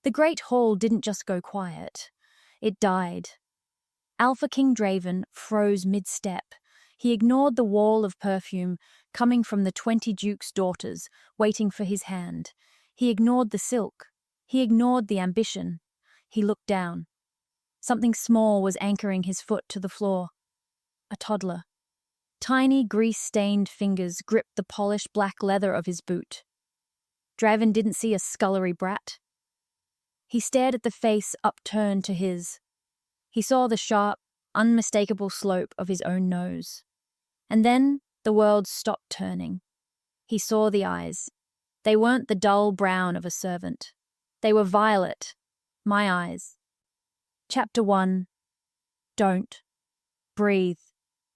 The great hall didn't just go quiet. It died. Alpha King Draven froze mid-step. He ignored the wall of perfume coming from the 20 Duke's daughters, waiting for his hand. He ignored the silk. He ignored the ambition. He looked down. Something small was anchoring his foot to the floor. A toddler. Tiny, grease-stained fingers gripped the polished black leather of his boot. Draven didn't see a scullery brat. He stared at the face upturned to his. He saw the sharp, unmistakable slope of his own nose. And then the world stopped turning. He saw the eyes. They weren't the dull brown of a servant. They were violet. My eyes. Chapter 1. Don't. Breathe.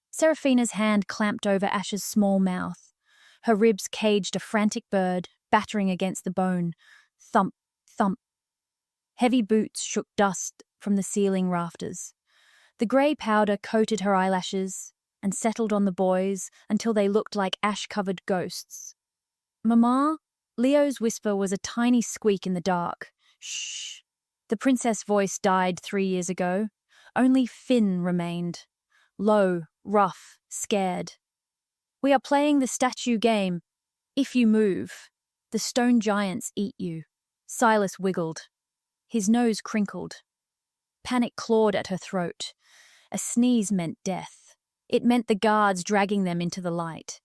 Seraphina's hand clamped over Ash's small mouth. Her ribs caged a frantic bird, battering against the bone. Thump, thump. Heavy boots shook dust from the ceiling rafters. The grey powder coated her eyelashes and settled on the boys until they looked like ash-covered ghosts. "Mama?" Leo's whisper was a tiny squeak in the dark. "Shh." The princess voice died 3 years ago. Only Finn remained. Low, rough, scared. "We are playing the statue game. If you move, the stone giants eat you." Silas wiggled. His nose crinkled. Panic clawed at her throat. A sneeze meant death. It meant the guards dragging them into the light.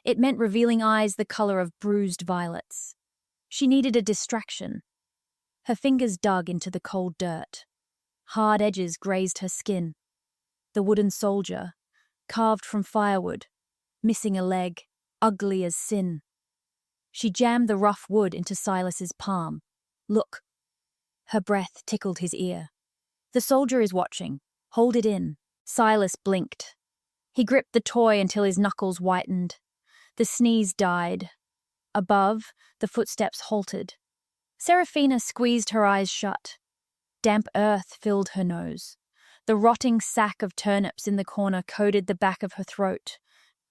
It meant revealing eyes the color of bruised violets. She needed a distraction. Her fingers dug into the cold dirt. Hard edges grazed her skin. The wooden soldier, carved from firewood, missing a leg, ugly as sin. She jammed the rough wood into Silas's palm. "Look." Her breath tickled his ear. "The soldier is watching. Hold it in." Silas blinked. He gripped the toy until his knuckles whitened. The sneeze died. Above, the footsteps halted. Seraphina squeezed her eyes shut. Damp earth filled her nose. The rotting sack of turnips in the corner coated the back of her throat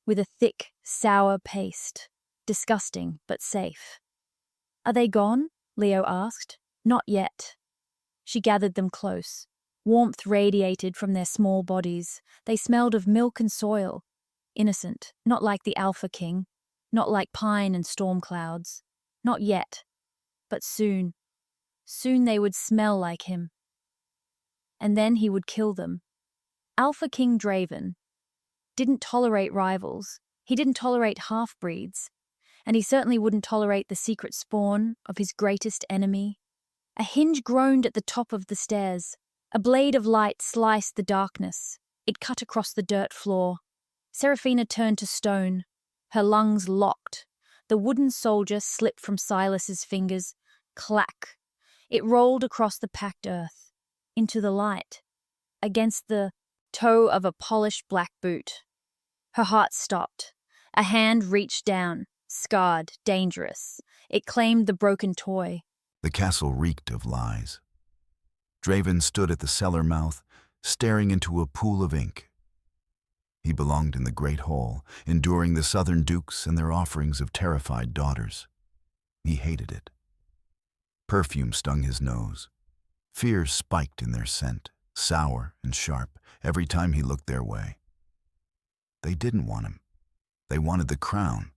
with a thick, sour paste. Disgusting, but safe. "Are they gone?" Leo asked. "Not yet." She gathered them close. Warmth radiated from their small bodies. They smelled of milk and soil. Innocent, not like the Alpha King, not like pine and storm clouds. Not yet. But soon. Soon they would smell like him. And then he would kill them. Alpha King Draven didn't tolerate rivals. He didn't tolerate half-breeds. And he certainly wouldn't tolerate the secret spawn of his greatest enemy. A hinge groaned at the top of the stairs. A blade of light sliced the darkness. It cut across the dirt floor. Seraphina turned to stone. Her lungs locked. The wooden soldier slipped from Silas's fingers. Clack. It rolled across the packed earth. Into the light. Against the toe of a polished black boot. Her heart stopped. A hand reached down. Scarred, dangerous. It claimed the broken toy. The castle reeked of lies. Draven stood at the cellar mouth, staring into a pool of ink. He belonged in the great hall, enduring the southern dukes and their offerings of terrified daughters. He hated it. Perfume stung his nose. Fear spiked in their scent, sour and sharp, every time he looked their way. They didn't want him. They wanted the crown.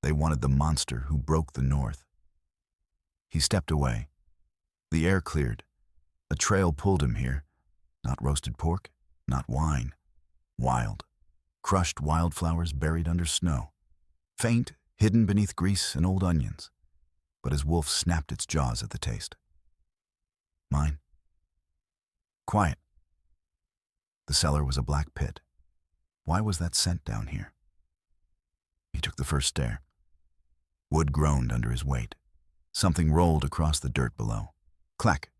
They wanted the monster who broke the north. He stepped away. The air cleared. A trail pulled him here. Not roasted pork, not wine. Wild. Crushed wildflowers buried under snow. Faint, hidden beneath grease and old onions. But his wolf snapped its jaws at the taste. Mine. Quiet. The cellar was a black pit. Why was that scent down here? He took the first stair. Wood groaned under his weight. Something rolled across the dirt below. Clack.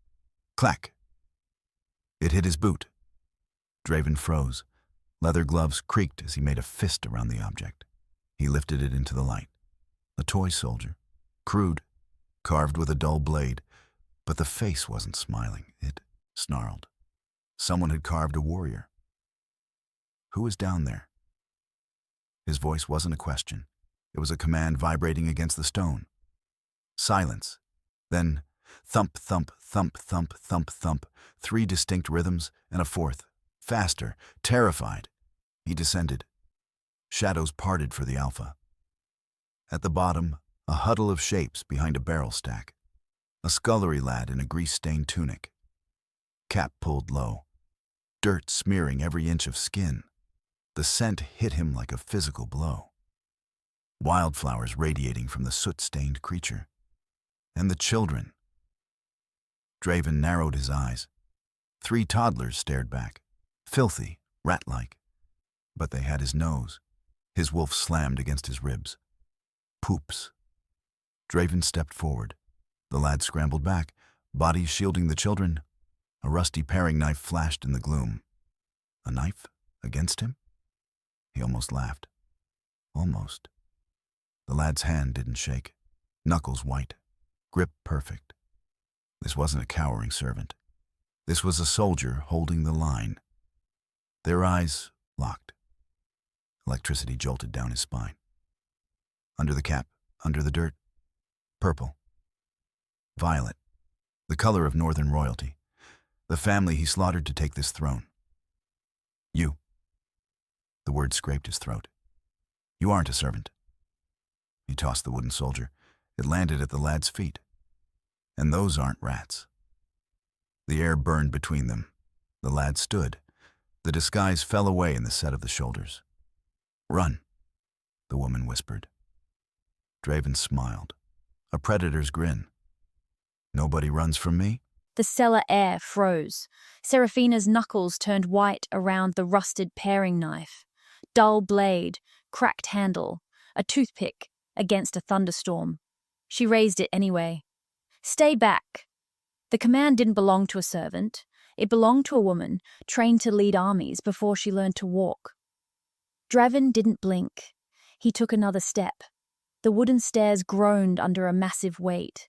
Clack. It hit his boot. Draven froze. Leather gloves creaked as he made a fist around the object. He lifted it into the light. A toy soldier. Crude. Carved with a dull blade. But the face wasn't smiling. It snarled. Someone had carved a warrior. Who was down there? His voice wasn't a question. It was a command vibrating against the stone. Silence. Then, Thump, thump, thump, thump, thump, thump. 3 distinct rhythms, and a fourth. Faster, terrified. He descended. Shadows parted for the alpha. At the bottom, a huddle of shapes behind a barrel stack. A scullery lad in a grease-stained tunic. Cap pulled low. Dirt smearing every inch of skin. The scent hit him like a physical blow. Wildflowers radiating from the soot-stained creature. And the children. Draven narrowed his eyes. 3 toddlers stared back. Filthy, rat-like. But they had his nose. His wolf slammed against his ribs. Poops. Draven stepped forward. The lad scrambled back, bodies shielding the children. A rusty paring knife flashed in the gloom. A knife? Against him? He almost laughed. Almost. The lad's hand didn't shake. Knuckles white. Grip perfect. This wasn't a cowering servant. This was a soldier holding the line. Their eyes locked. Electricity jolted down his spine. Under the cap, under the dirt, purple. Violet, the color of northern royalty. The family he slaughtered to take this throne. You. The word scraped his throat. You aren't a servant. He tossed the wooden soldier. It landed at the lad's feet. And those aren't rats. The air burned between them. The lad stood. The disguise fell away in the set of the shoulders. Run, the woman whispered. Draven smiled. A predator's grin. Nobody runs from me? The cellar air froze. Seraphina's knuckles turned white around the rusted paring knife. Dull blade, cracked handle, a toothpick against a thunderstorm. She raised it anyway. Stay back. The command didn't belong to a servant. It belonged to a woman trained to lead armies before she learned to walk. Draven didn't blink. He took another step. The wooden stairs groaned under a massive weight.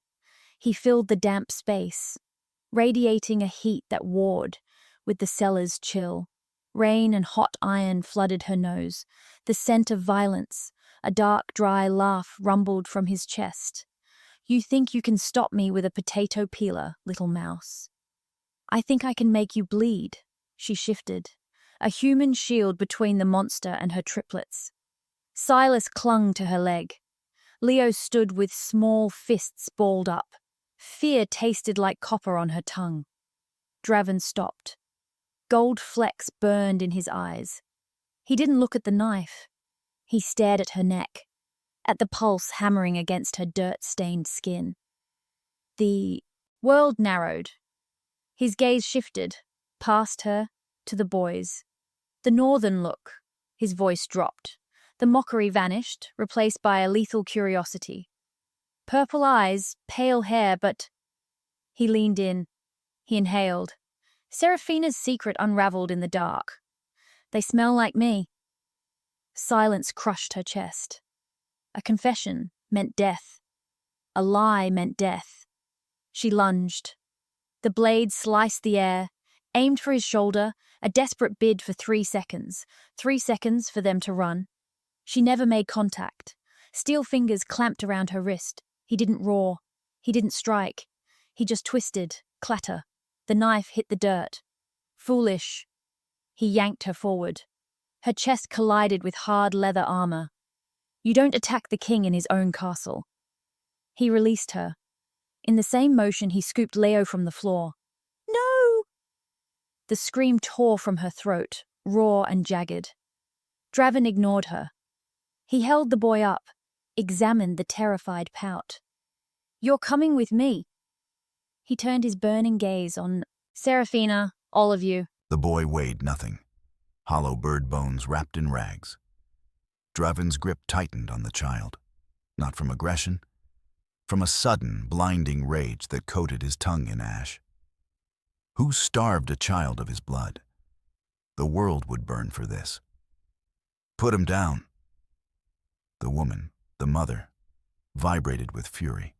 He filled the damp space, radiating a heat that warred with the cellar's chill. Rain and hot iron flooded her nose. The scent of violence, a dark, dry laugh rumbled from his chest. You think you can stop me with a potato peeler, little mouse? I think I can make you bleed. She shifted, a human shield between the monster and her triplets. Silas clung to her leg. Leo stood with small fists balled up. Fear tasted like copper on her tongue. Draven stopped. Gold flecks burned in his eyes. He didn't look at the knife. He stared at her neck, at the pulse hammering against her dirt-stained skin. The world narrowed. His gaze shifted, past her, to the boys. The northern look. His voice dropped. The mockery vanished, replaced by a lethal curiosity. Purple eyes, pale hair, but... He leaned in. He inhaled. Seraphina's secret unraveled in the dark. They smell like me. Silence crushed her chest. A confession meant death. A lie meant death. She lunged. The blade sliced the air, aimed for his shoulder, a desperate bid for 3 seconds. 3 seconds for them to run. She never made contact. Steel fingers clamped around her wrist. He didn't roar. He didn't strike. He just twisted, clatter. The knife hit the dirt. Foolish. He yanked her forward. Her chest collided with hard leather armor. You don't attack the king in his own castle. He released her. In the same motion, he scooped Leo from the floor. No! The scream tore from her throat, raw and jagged. Draven ignored her. He held the boy up, examined the terrified pout. You're coming with me. He turned his burning gaze on Seraphina, all of you. The boy weighed nothing. Hollow bird bones wrapped in rags. Draven's grip tightened on the child. Not from aggression, from a sudden, blinding rage that coated his tongue in ash. Who starved a child of his blood? The world would burn for this. Put him down. The woman, the mother, vibrated with fury.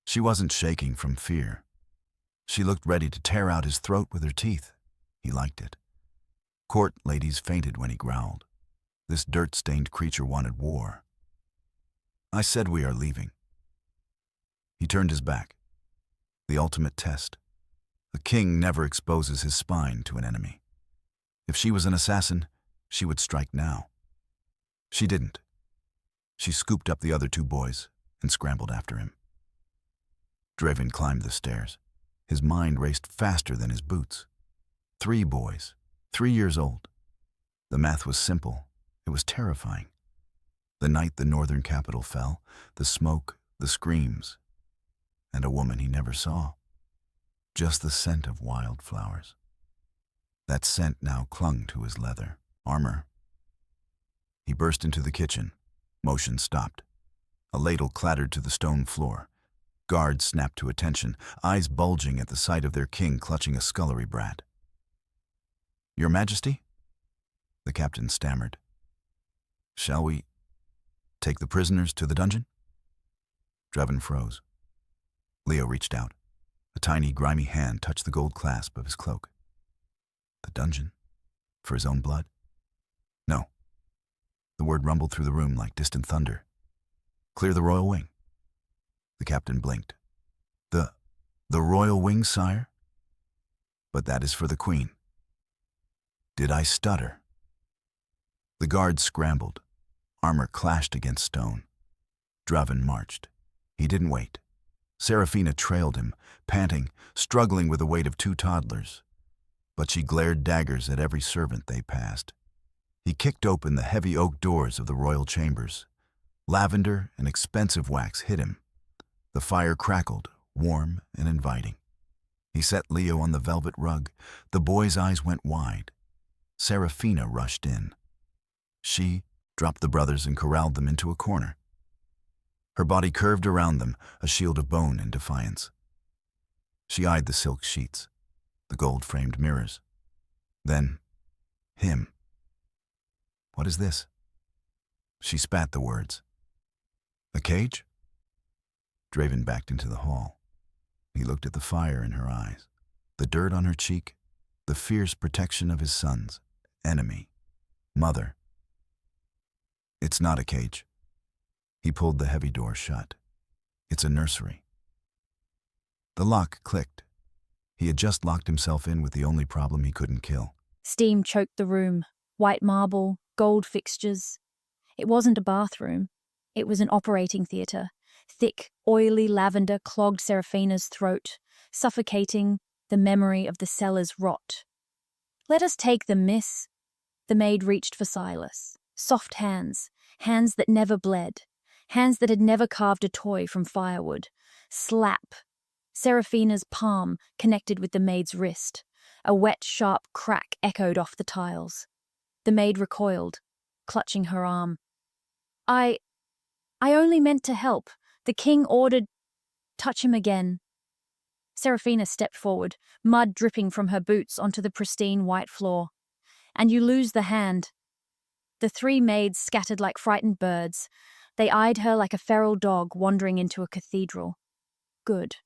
She wasn't shaking from fear. She looked ready to tear out his throat with her teeth. He liked it. Court ladies fainted when he growled. This dirt-stained creature wanted war. I said we are leaving. He turned his back. The ultimate test. A king never exposes his spine to an enemy. If she was an assassin, she would strike now. She didn't. She scooped up the other two boys and scrambled after him. Draven climbed the stairs. His mind raced faster than his boots. 3 boys, 3 years old. The math was simple. It was terrifying. The night the northern capital fell, the smoke, the screams, and a woman he never saw. Just the scent of wildflowers. That scent now clung to his leather armor. He burst into the kitchen. Motion stopped. A ladle clattered to the stone floor. Guards snapped to attention, eyes bulging at the sight of their king clutching a scullery brat. "Your Majesty?" The captain stammered. "Shall we take the prisoners to the dungeon?" Draven froze. Leo reached out. A tiny, grimy hand touched the gold clasp of his cloak. The dungeon? For his own blood? No. The word rumbled through the room like distant thunder. "Clear the royal wing." The captain blinked. The royal wing, sire? But that is for the queen." Did I stutter? The guards scrambled. Armor clashed against stone. Draven marched. He didn't wait. Seraphina trailed him, panting, struggling with the weight of 2 toddlers. But she glared daggers at every servant they passed. He kicked open the heavy oak doors of the royal chambers. Lavender and expensive wax hit him. The fire crackled, warm and inviting. He set Leo on the velvet rug. The boy's eyes went wide. Seraphina rushed in. She dropped the brothers and corralled them into a corner. Her body curved around them, a shield of bone in defiance. She eyed the silk sheets, the gold-framed mirrors. Then, him. "What is this?" She spat the words. "A cage?" Draven backed into the hall. He looked at the fire in her eyes, the dirt on her cheek, the fierce protection of his sons, enemy, mother. "It's not a cage." He pulled the heavy door shut. "It's a nursery." The lock clicked. He had just locked himself in with the only problem he couldn't kill. Steam choked the room. White marble, gold fixtures. It wasn't a bathroom. It was an operating theatre. Thick, oily lavender clogged Seraphina's throat, suffocating the memory of the cellar's rot. "Let us take them, miss." The maid reached for Silas. Soft hands, hands that never bled, hands that had never carved a toy from firewood. Slap. Seraphina's palm connected with the maid's wrist. A wet, sharp crack echoed off the tiles. The maid recoiled, clutching her arm. I only meant to help. The king ordered..." "Touch him again." Seraphina stepped forward, mud dripping from her boots onto the pristine white floor. "And you lose the hand." The 3 maids scattered like frightened birds. They eyed her like a feral dog wandering into a cathedral. "Good."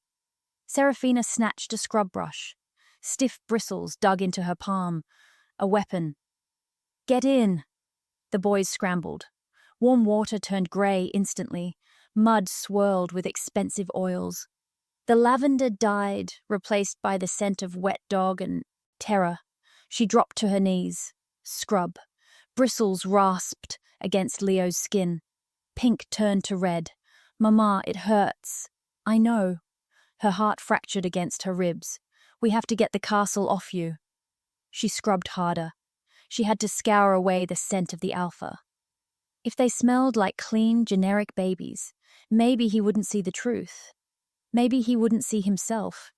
Seraphina snatched a scrub brush. Stiff bristles dug into her palm. A weapon. "Get in." The boys scrambled. Warm water turned grey instantly. Mud swirled with expensive oils. The lavender died, replaced by the scent of wet dog and terror. She dropped to her knees. Scrub. Bristles rasped against Leo's skin. Pink turned to red. "Mama, it hurts." "I know." Her heart fractured against her ribs. "We have to get the castle off you." She scrubbed harder. She had to scour away the scent of the alpha. If they smelled like clean, generic babies, maybe he wouldn't see the truth. Maybe he wouldn't see himself.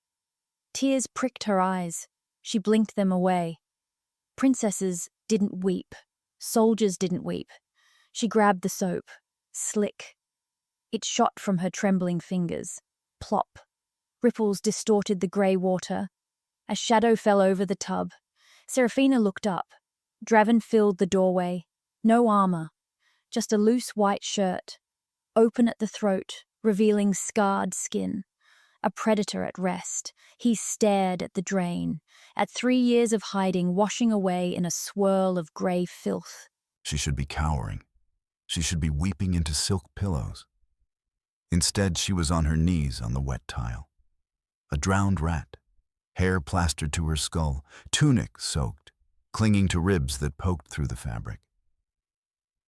Tears pricked her eyes. She blinked them away. Princesses didn't weep. Soldiers didn't weep. She grabbed the soap. Slick. It shot from her trembling fingers. Plop. Ripples distorted the grey water. A shadow fell over the tub. Seraphina looked up. Draven filled the doorway. No armor. Just a loose white shirt. Open at the throat, revealing scarred skin. A predator at rest. He stared at the drain, at 3 years of hiding washing away in a swirl of grey filth. She should be cowering. She should be weeping into silk pillows. Instead, she was on her knees on the wet tile. A drowned rat, hair plastered to her skull, tunic soaked, clinging to ribs that poked through the fabric.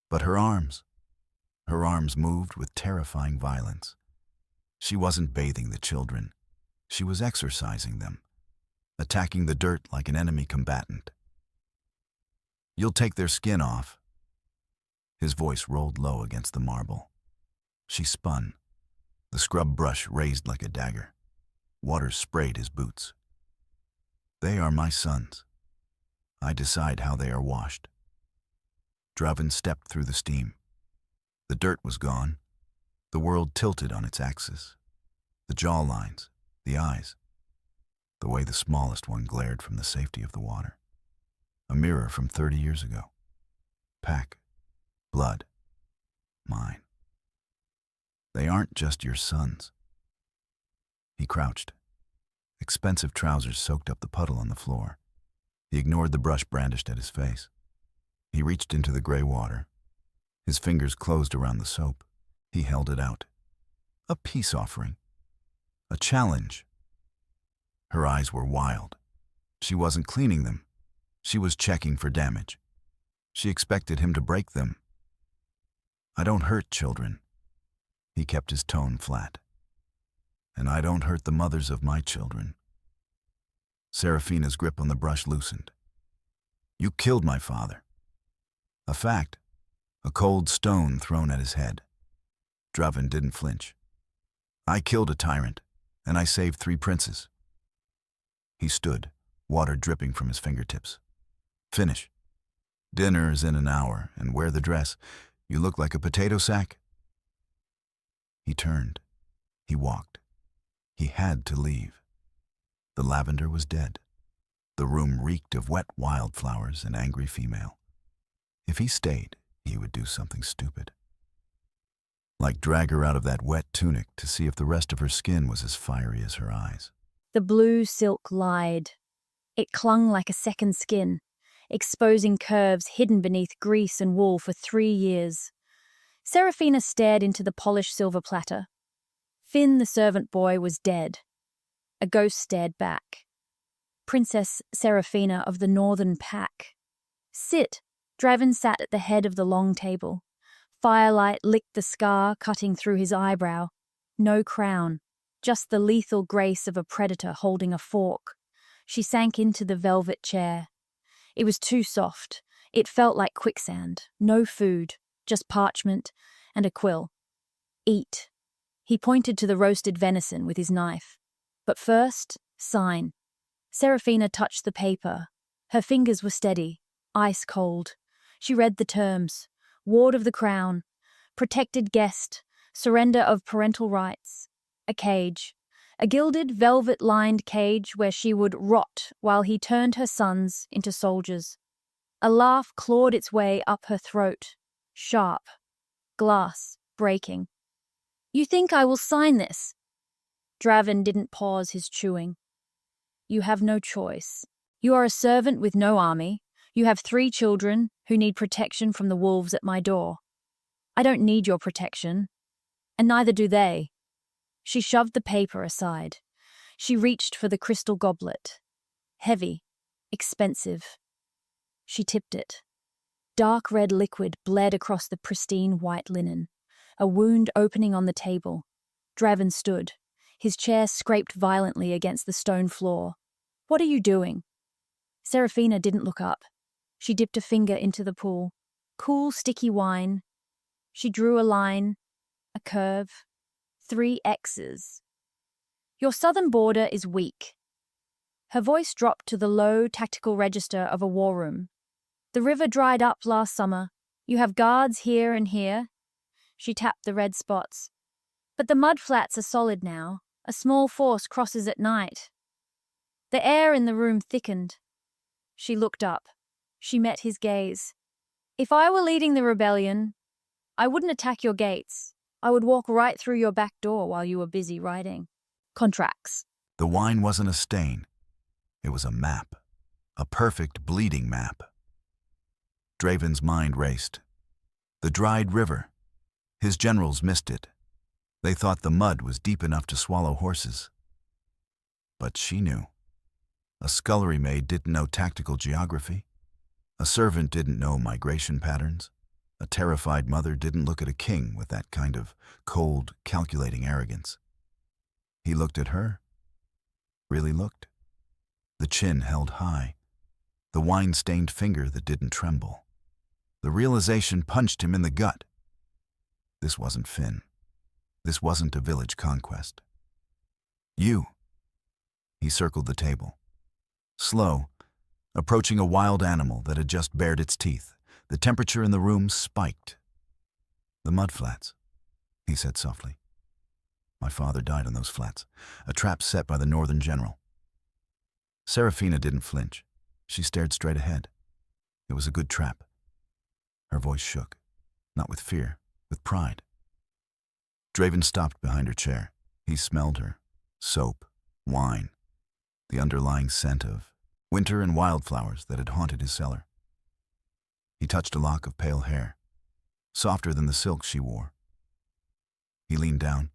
But her arms moved with terrifying violence. She wasn't bathing the children. She was exorcising them, attacking the dirt like an enemy combatant. "You'll take their skin off." His voice rolled low against the marble. She spun, the scrub brush raised like a dagger. Water sprayed his boots. "They are my sons. I decide how they are washed." Draven stepped through the steam. The dirt was gone. The world tilted on its axis. The jaw lines, the eyes, the way the smallest one glared from the safety of the water. A mirror from 30 years ago. Pack, blood, mine. "They aren't just your sons." He crouched. Expensive trousers soaked up the puddle on the floor. He ignored the brush brandished at his face. He reached into the gray water. His fingers closed around the soap. He held it out. A peace offering. A challenge. Her eyes were wild. She wasn't cleaning them. She was checking for damage. She expected him to break them. "I don't hurt children." He kept his tone flat. "And I don't hurt the mothers of my children." Seraphina's grip on the brush loosened. "You killed my father." A fact. A cold stone thrown at his head. Draven didn't flinch. "I killed a tyrant, and I saved 3 princes." He stood, water dripping from his fingertips. "Finish. Dinner is in an hour, and wear the dress. You look like a potato sack." He turned. He walked. He had to leave. The lavender was dead. The room reeked of wet wildflowers and angry female. If he stayed, he would do something stupid. Like drag her out of that wet tunic to see if the rest of her skin was as fiery as her eyes. The blue silk lied. It clung like a second skin, exposing curves hidden beneath grease and wool for 3 years. Seraphina stared into the polished silver platter. Finn, the servant boy, was dead. A ghost stared back. Princess Seraphina of the Northern Pack. "Sit." Draven sat at the head of the long table. Firelight licked the scar cutting through his eyebrow. No crown, just the lethal grace of a predator holding a fork. She sank into the velvet chair. It was too soft. It felt like quicksand. No food, just parchment and a quill. "Eat." He pointed to the roasted venison with his knife. "But first, sign." Seraphina touched the paper. Her fingers were steady, ice cold. She read the terms. Ward of the Crown. Protected guest. Surrender of parental rights. A cage. A gilded, velvet-lined cage where she would rot while he turned her sons into soldiers. A laugh clawed its way up her throat. Sharp. Glass. Breaking. "You think I will sign this?" Draven didn't pause his chewing. "You have no choice. You are a servant with no army. You have 3 children who need protection from the wolves at my door. I don't need your protection, and neither do they." She shoved the paper aside. She reached for the crystal goblet. Heavy, expensive. She tipped it. Dark red liquid bled across the pristine white linen, a wound opening on the table. Draven stood. His chair scraped violently against the stone floor. "What are you doing?" Seraphina didn't look up. She dipped a finger into the pool. Cool, sticky wine. She drew a line, a curve, 3 X's. "Your southern border is weak." Her voice dropped to the low, tactical register of a war room. "The river dried up last summer. You have guards here and here." She tapped the red spots. "But the mud flats are solid now. A small force crosses at night." The air in the room thickened. She looked up. She met his gaze. "If I were leading the rebellion, I wouldn't attack your gates. I would walk right through your back door while you were busy writing contracts." The wine wasn't a stain. It was a map. A perfect bleeding map. Draven's mind raced. The dried river. His generals missed it. They thought the mud was deep enough to swallow horses. But she knew. A scullery maid didn't know tactical geography. A servant didn't know migration patterns. A terrified mother didn't look at a king with that kind of cold, calculating arrogance. He looked at her. Really looked. The chin held high. The wine-stained finger that didn't tremble. The realization punched him in the gut. This wasn't Finn. This wasn't a village conquest. You. He circled the table. Slow, approaching a wild animal that had just bared its teeth. The temperature in the room spiked. The mud flats, he said softly. My father died on those flats, a trap set by the Northern general. Seraphina didn't flinch. She stared straight ahead. It was a good trap. Her voice shook, not with fear, with pride. Draven stopped behind her chair. He smelled her. Soap, wine, the underlying scent of winter and wildflowers that had haunted his cellar. He touched a lock of pale hair, softer than the silk she wore. He leaned down.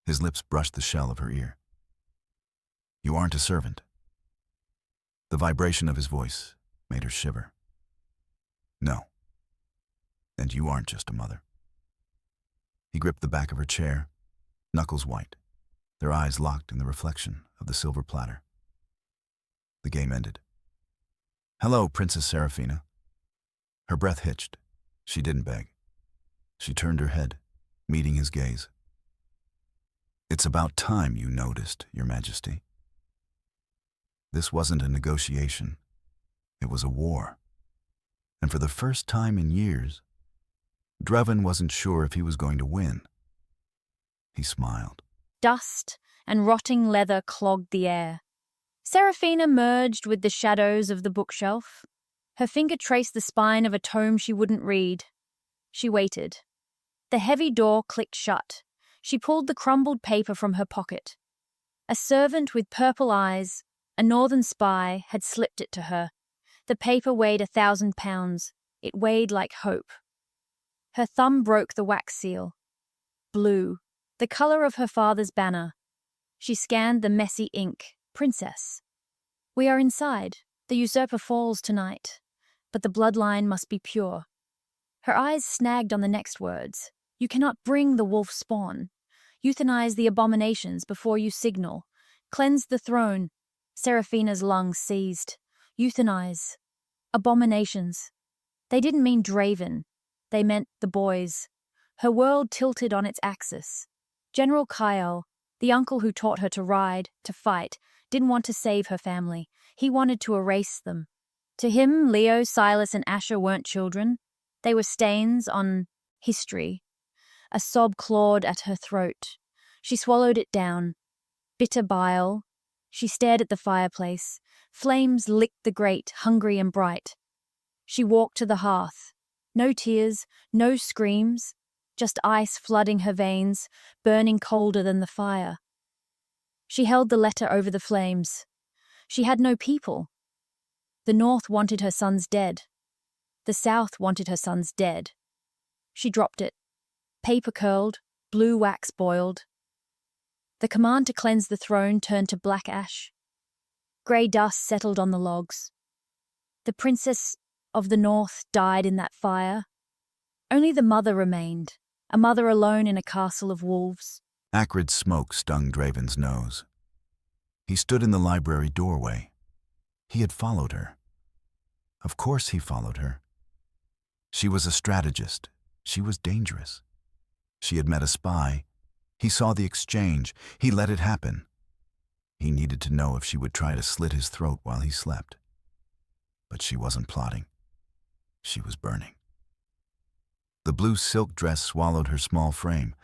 His lips brushed the shell of her ear. You aren't a servant. The vibration of his voice made her shiver. No. And you aren't just a mother. He gripped the back of her chair, knuckles white, their eyes locked in the reflection of the silver platter. The game ended. Hello, Princess Seraphina. Her breath hitched. She didn't beg. She turned her head, meeting his gaze. It's about time you noticed, Your Majesty. This wasn't a negotiation. It was a war. And for the first time in years, Draven wasn't sure if he was going to win. He smiled. Dust and rotting leather clogged the air. Seraphina merged with the shadows of the bookshelf. Her finger traced the spine of a tome she wouldn't read. She waited. The heavy door clicked shut. She pulled the crumbled paper from her pocket. A servant with purple eyes, a northern spy, had slipped it to her. The paper weighed 1,000 pounds. It weighed like hope. Her thumb broke the wax seal. Blue, the color of her father's banner. She scanned the messy ink. Princess. We are inside. The usurper falls tonight. But the bloodline must be pure. Her eyes snagged on the next words. You cannot bring the wolf spawn. Euthanize the abominations before you signal. Cleanse the throne. Seraphina's lungs seized. Euthanize. Abominations. They didn't mean Draven. They meant the boys. Her world tilted on its axis. General Kyle, the uncle who taught her to ride, to fight, didn't want to save her family. He wanted to erase them. To him, Leo, Silas, and Asher weren't children. They were stains on history. A sob clawed at her throat. She swallowed it down. Bitter bile. She stared at the fireplace. Flames licked the grate, hungry and bright. She walked to the hearth. No tears, no screams, just ice flooding her veins, burning colder than the fire. She held the letter over the flames. She had no people. The North wanted her sons dead. The South wanted her sons dead. She dropped it. Paper curled, blue wax boiled. The command to cleanse the throne turned to black ash. Grey dust settled on the logs. The Princess of the North died in that fire. Only the mother remained, a mother alone in a castle of wolves. Acrid smoke stung Draven's nose. He stood in the library doorway. He had followed her. Of course he followed her. She was a strategist. She was dangerous. She had met a spy. He saw the exchange. He let it happen. He needed to know if she would try to slit his throat while he slept. But she wasn't plotting. She was burning. The blue silk dress swallowed her small frame,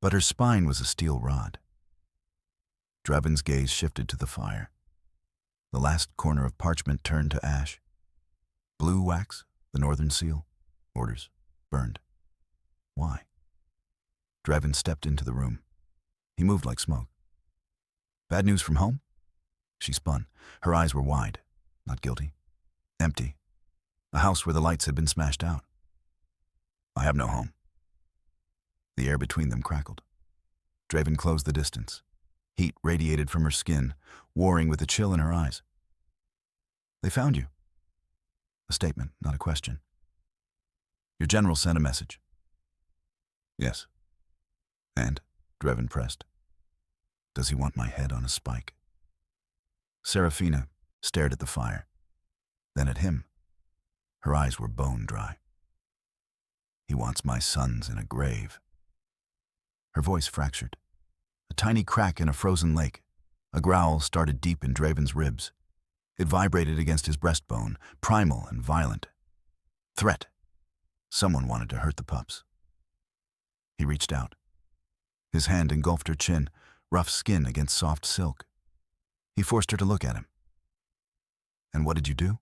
but her spine was a steel rod. Draven's gaze shifted to the fire. The last corner of parchment turned to ash. Blue wax, the northern seal. Orders. Burned. Why? Draven stepped into the room. He moved like smoke. Bad news from home? She spun. Her eyes were wide. Not guilty. Empty. A house where the lights had been smashed out. I have no home. The air between them crackled. Draven closed the distance. Heat radiated from her skin, warring with the chill in her eyes. "They found you." A statement, not a question. "Your general sent a message." "Yes." "And?" Draven pressed. "Does he want my head on a spike?" Seraphina stared at the fire, then at him. Her eyes were bone dry. "He wants my sons in a grave." Her voice fractured. A tiny crack in a frozen lake. A growl started deep in Draven's ribs. It vibrated against his breastbone, primal and violent. Threat. Someone wanted to hurt the pups. He reached out. His hand engulfed her chin, rough skin against soft silk. He forced her to look at him. "And what did you do?"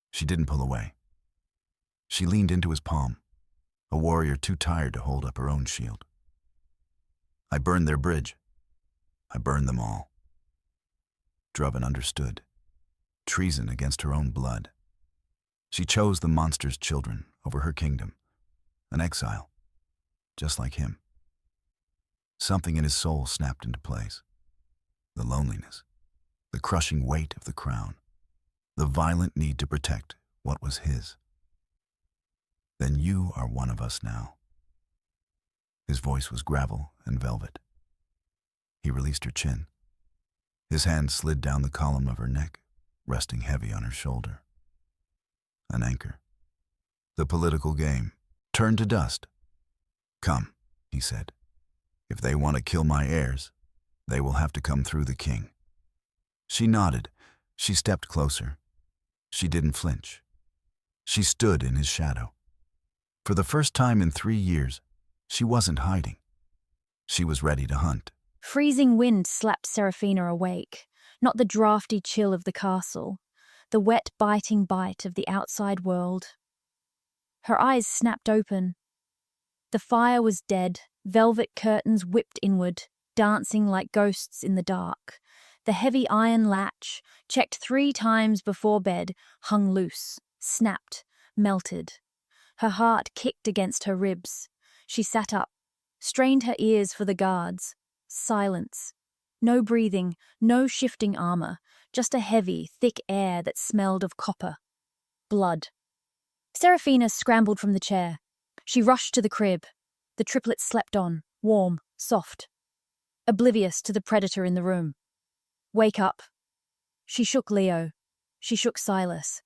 She didn't pull away. She leaned into his palm, a warrior too tired to hold up her own shield. "I burned their bridge. I burned them all." Draven understood. Treason against her own blood. She chose the monster's children over her kingdom. An exile, just like him. Something in his soul snapped into place. The loneliness, the crushing weight of the crown, the violent need to protect what was his. "Then you are one of us now." His voice was gravel and velvet. He released her chin. His hand slid down the column of her neck, resting heavy on her shoulder. An anchor. The political game turned to dust. "Come," he said. "If they want to kill my heirs, they will have to come through the king." She nodded. She stepped closer. She didn't flinch. She stood in his shadow. For the first time in 3 years, she wasn't hiding. She was ready to hunt. Freezing wind slapped Seraphina awake, not the drafty chill of the castle, the wet, biting bite of the outside world. Her eyes snapped open. The fire was dead, velvet curtains whipped inward, dancing like ghosts in the dark. The heavy iron latch, checked 3 times before bed, hung loose, snapped, melted. Her heart kicked against her ribs. She sat up, strained her ears for the guards. Silence. No breathing, no shifting armor, just a heavy, thick air that smelled of copper. Blood. Seraphina scrambled from the chair. She rushed to the crib. The triplets slept on, warm, soft, oblivious to the predator in the room. "Wake up." She shook Leo. She shook Silas.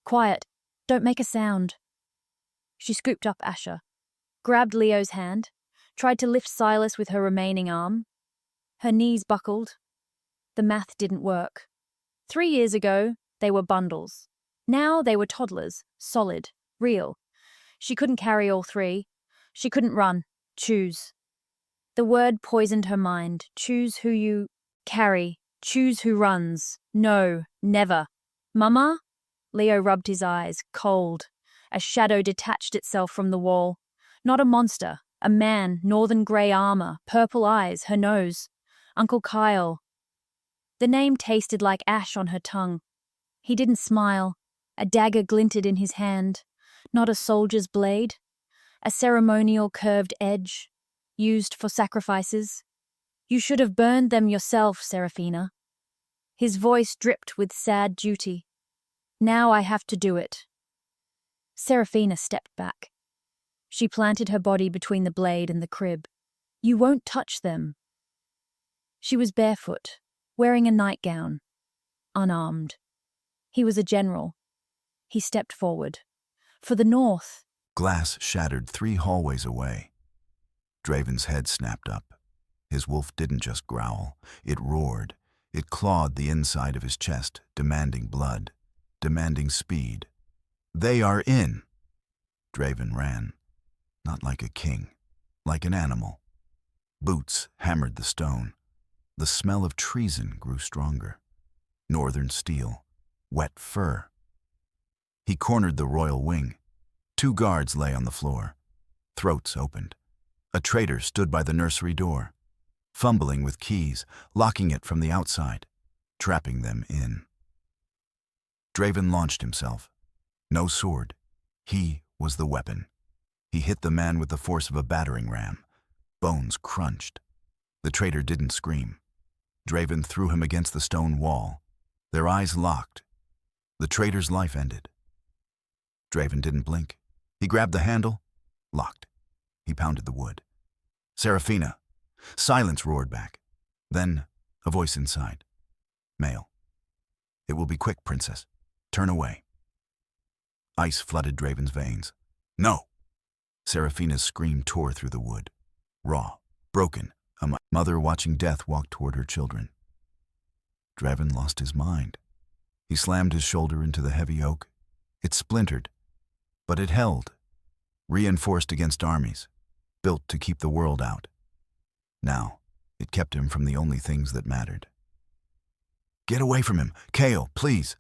"Quiet. Don't make a sound." She scooped up Asher, grabbed Leo's hand, tried to lift Silas with her remaining arm. Her knees buckled. The math didn't work. 3 years ago, they were bundles. Now they were toddlers, solid, real. She couldn't carry all 3. She couldn't run. Choose. The word poisoned her mind. Choose who you carry. Choose who runs. No, never. "Mama?" Leo rubbed his eyes, cold. A shadow detached itself from the wall. Not a monster. A man, northern grey armor, purple eyes, her nose. Uncle Kyle. The name tasted like ash on her tongue. He didn't smile. A dagger glinted in his hand. Not a soldier's blade. A ceremonial curved edge. Used for sacrifices. "You should have burned them yourself, Seraphina." His voice dripped with sad duty. "Now I have to do it." Seraphina stepped back. She planted her body between the blade and the crib. "You won't touch them." She was barefoot, wearing a nightgown, unarmed. He was a general. He stepped forward. For the north. Glass shattered 3 hallways away. Draven's head snapped up. His wolf didn't just growl. It roared. It clawed the inside of his chest, demanding blood, demanding speed. "They are in!" Draven ran. Not like a king, like an animal. Boots hammered the stone. The smell of treason grew stronger. Northern steel, wet fur. He cornered the royal wing. 2 guards lay on the floor. Throats opened. A traitor stood by the nursery door, fumbling with keys, locking it from the outside, trapping them in. Draven launched himself. No sword. He was the weapon. He hit the man with the force of a battering ram. Bones crunched. The traitor didn't scream. Draven threw him against the stone wall. Their eyes locked. The traitor's life ended. Draven didn't blink. He grabbed the handle. Locked. He pounded the wood. "Seraphina!" Silence roared back. Then, a voice inside. Male. "It will be quick, Princess. Turn away." Ice flooded Draven's veins. "No!" Seraphina's scream tore through the wood. Raw, broken, a mother watching death walk toward her children. Draven lost his mind. He slammed his shoulder into the heavy oak. It splintered, but it held, reinforced against armies, built to keep the world out. Now, it kept him from the only things that mattered. "Get away from him! Kale, please!"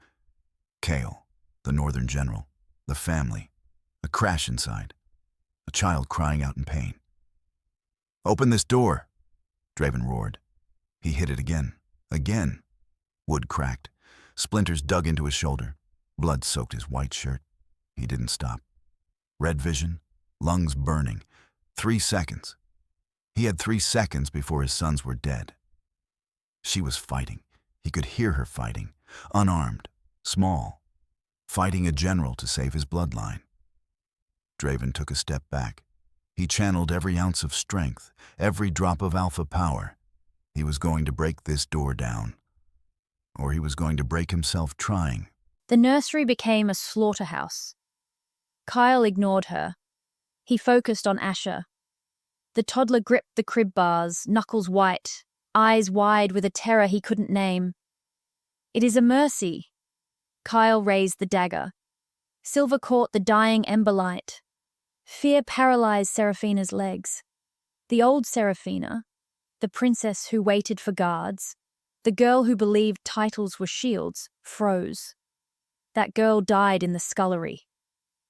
Kale, the northern general, the family, a crash inside, a child crying out in pain. "Open this door!" Draven roared. He hit it again. Again. Wood cracked. Splinters dug into his shoulder. Blood soaked his white shirt. He didn't stop. Red vision, lungs burning. 3 seconds. He had 3 seconds before his sons were dead. She was fighting. He could hear her fighting. Unarmed. Small. Fighting a general to save his bloodline. Draven took a step back. He channeled every ounce of strength, every drop of alpha power. He was going to break this door down. Or he was going to break himself trying. The nursery became a slaughterhouse. Kyle ignored her. He focused on Asher. The toddler gripped the crib bars, knuckles white, eyes wide with a terror he couldn't name. "It is a mercy." Kyle raised the dagger. Silver caught the dying ember light. Fear paralyzed Seraphina's legs. The old Seraphina, the princess who waited for guards, the girl who believed titles were shields, froze. That girl died in the scullery.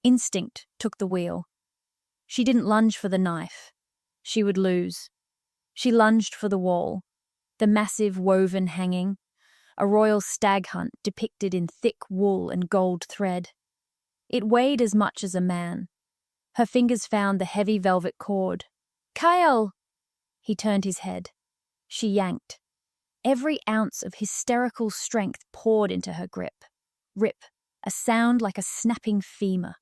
Instinct took the wheel. She didn't lunge for the knife. She would lose. She lunged for the wall, the massive woven hanging, a royal stag hunt depicted in thick wool and gold thread. It weighed as much as a man. Her fingers found the heavy velvet cord. "Kyle!" He turned his head. She yanked. Every ounce of hysterical strength poured into her grip. Rip, a sound like a snapping femur.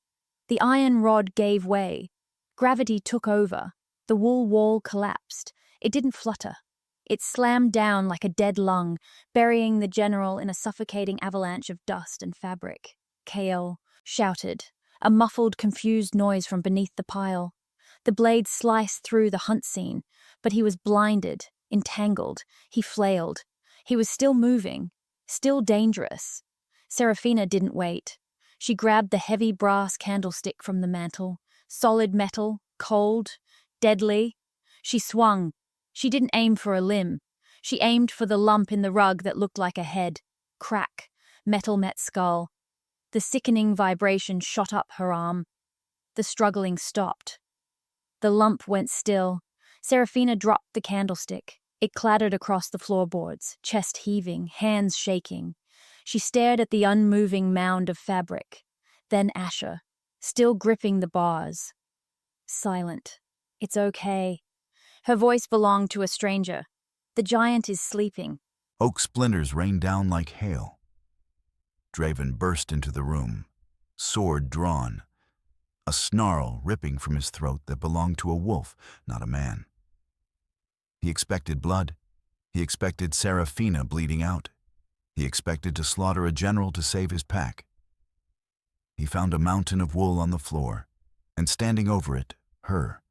The iron rod gave way. Gravity took over. The wool wall collapsed. It didn't flutter. It slammed down like a dead lung, burying the general in a suffocating avalanche of dust and fabric. Kale shouted, a muffled, confused noise from beneath the pile. The blade sliced through the hunt scene, but he was blinded, entangled. He flailed. He was still moving, still dangerous. Seraphina didn't wait. She grabbed the heavy brass candlestick from the mantel, solid metal, cold, deadly. She swung. She didn't aim for a limb. She aimed for the lump in the rug that looked like a head. Crack. Metal met skull. The sickening vibration shot up her arm. The struggling stopped. The lump went still. Seraphina dropped the candlestick. It clattered across the floorboards, chest heaving, hands shaking. She stared at the unmoving mound of fabric. Then Asher, still gripping the bars. Silent. "It's okay." Her voice belonged to a stranger. "The giant is sleeping." Oak splinters rained down like hail. Draven burst into the room, sword drawn, a snarl ripping from his throat that belonged to a wolf, not a man. He expected blood. He expected Seraphina bleeding out. He expected to slaughter a general to save his pack. He found a mountain of wool on the floor, and standing over it, her,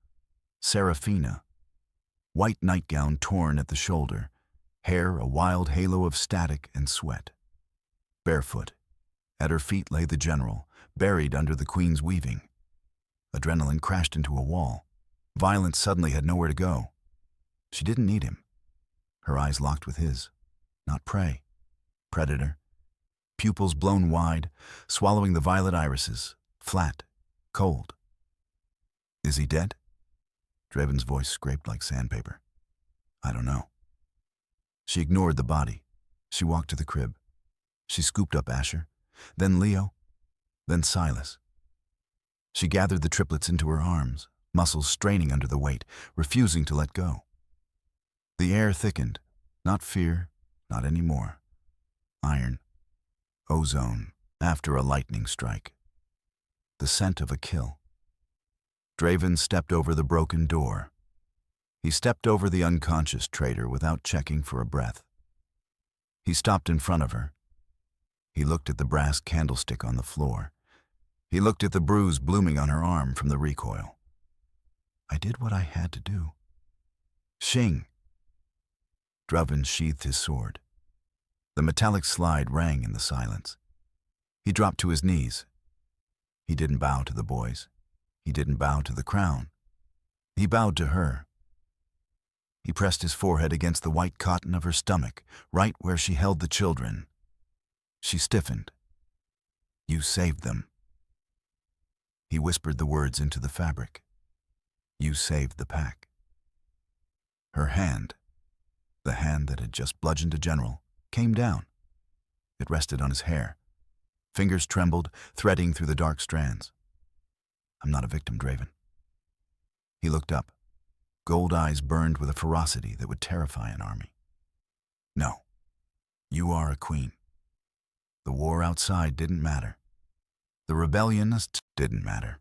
Seraphina. White nightgown torn at the shoulder, hair a wild halo of static and sweat. Barefoot. At her feet lay the general, buried under the queen's weaving. Adrenaline crashed into a wall. Violence suddenly had nowhere to go. She didn't need him. Her eyes locked with his. Not prey. Predator. Pupils blown wide, swallowing the violet irises. Flat. Cold. "Is he dead?" Draven's voice scraped like sandpaper. "I don't know." She ignored the body. She walked to the crib. She scooped up Asher, then Leo, then Silas. She gathered the triplets into her arms, muscles straining under the weight, refusing to let go. The air thickened. Not fear, not anymore. Iron, ozone, after a lightning strike. The scent of a kill. Draven stepped over the broken door. He stepped over the unconscious traitor without checking for a breath. He stopped in front of her. He looked at the brass candlestick on the floor. He looked at the bruise blooming on her arm from the recoil. I did what I had to do. Shing! Draven sheathed his sword. The metallic slide rang in the silence. He dropped to his knees. He didn't bow to the boys. He didn't bow to the crown. He bowed to her. He pressed his forehead against the white cotton of her stomach, right where she held the children. She stiffened. You saved them. He whispered the words into the fabric. You saved the pack. Her hand, the hand that had just bludgeoned a general, came down. It rested on his hair. Fingers trembled, threading through the dark strands. I'm not a victim, Draven. He looked up. Gold eyes burned with a ferocity that would terrify an army. No, you are a queen. The war outside didn't matter. The rebellionists didn't matter.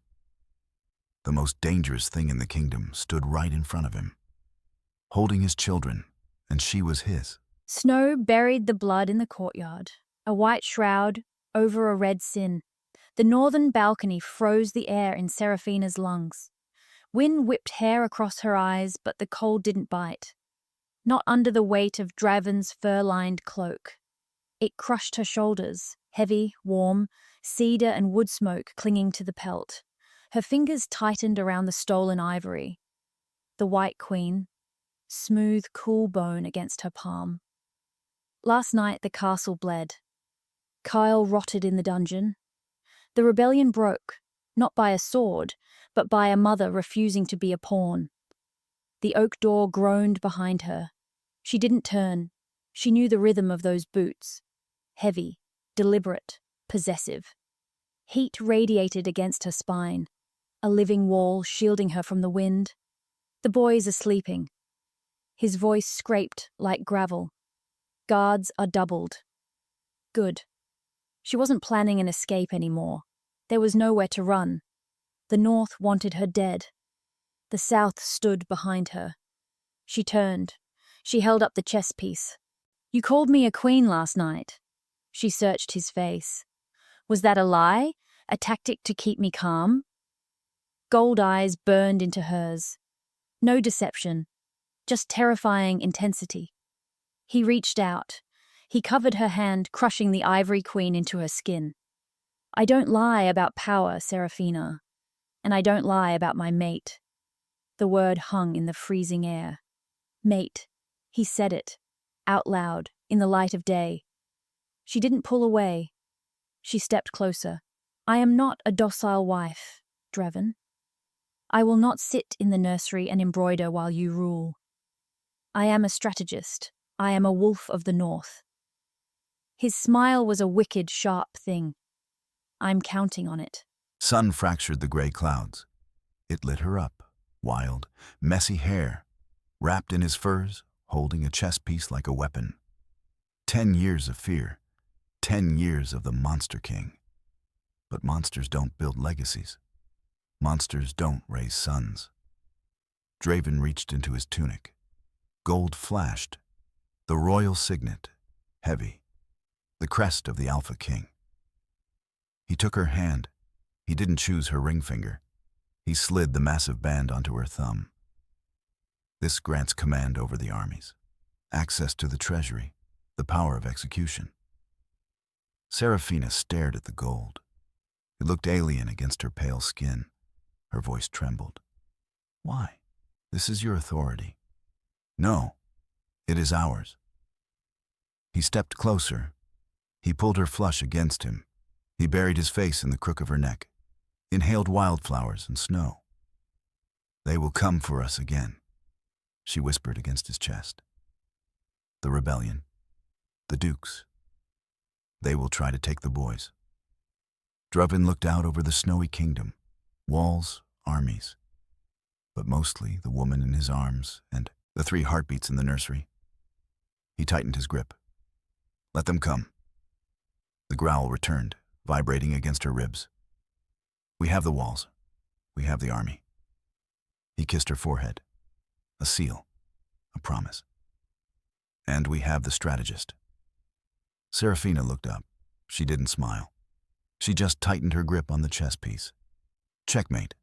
The most dangerous thing in the kingdom stood right in front of him, holding his children, and she was his. Snow buried the blood in the courtyard, a white shroud over a red sin. The northern balcony froze the air in Seraphina's lungs. Wind whipped hair across her eyes, but the cold didn't bite. Not under the weight of Draven's fur-lined cloak. It crushed her shoulders, heavy, warm, cedar and wood smoke clinging to the pelt. Her fingers tightened around the stolen ivory. The White Queen, smooth, cool bone against her palm. Last night the castle bled. Kyle rotted in the dungeon. The rebellion broke, not by a sword, but by a mother refusing to be a pawn. The oak door groaned behind her. She didn't turn. She knew the rhythm of those boots. Heavy, deliberate, possessive. Heat radiated against her spine, a living wall shielding her from the wind. The boys are sleeping. His voice scraped like gravel. Guards are doubled. Good. She wasn't planning an escape anymore. There was nowhere to run. The North wanted her dead. The South stood behind her. She turned. She held up the chess piece. You called me a queen last night. She searched his face. Was that a lie? A tactic to keep me calm? Gold eyes burned into hers. No deception, just terrifying intensity. He reached out. He covered her hand, crushing the ivory queen into her skin. I don't lie about power, Seraphina. And I don't lie about my mate. The word hung in the freezing air. Mate. He said it, out loud, in the light of day. She didn't pull away. She stepped closer. I am not a docile wife, Draven. I will not sit in the nursery and embroider while you rule. I am a strategist. I am a wolf of the North. His smile was a wicked, sharp thing. I'm counting on it. Sun fractured the gray clouds. It lit her up, wild, messy hair, wrapped in his furs, holding a chess piece like a weapon. 10 years of fear, 10 years of the Monster King. But monsters don't build legacies. Monsters don't raise sons. Draven reached into his tunic. Gold flashed. The royal signet, heavy. The crest of the Alpha King. He took her hand. He didn't choose her ring finger. He slid the massive band onto her thumb. This grants command over the armies, access to the treasury, the power of execution. Seraphina stared at the gold. It looked alien against her pale skin. Her voice trembled. Why? This is your authority. No, it is ours. He stepped closer. He pulled her flush against him. He buried his face in the crook of her neck, inhaled wildflowers and snow. They will come for us again, she whispered against his chest. The rebellion, the dukes, they will try to take the boys. Draven looked out over the snowy kingdom, walls, armies, but mostly the woman in his arms and The 3 heartbeats in the nursery. He tightened his grip. Let them come. The growl returned, vibrating against her ribs. We have the walls. We have the army. He kissed her forehead. A seal. A promise. And we have the strategist. Seraphina looked up. She didn't smile. She just tightened her grip on the chess piece. Checkmate.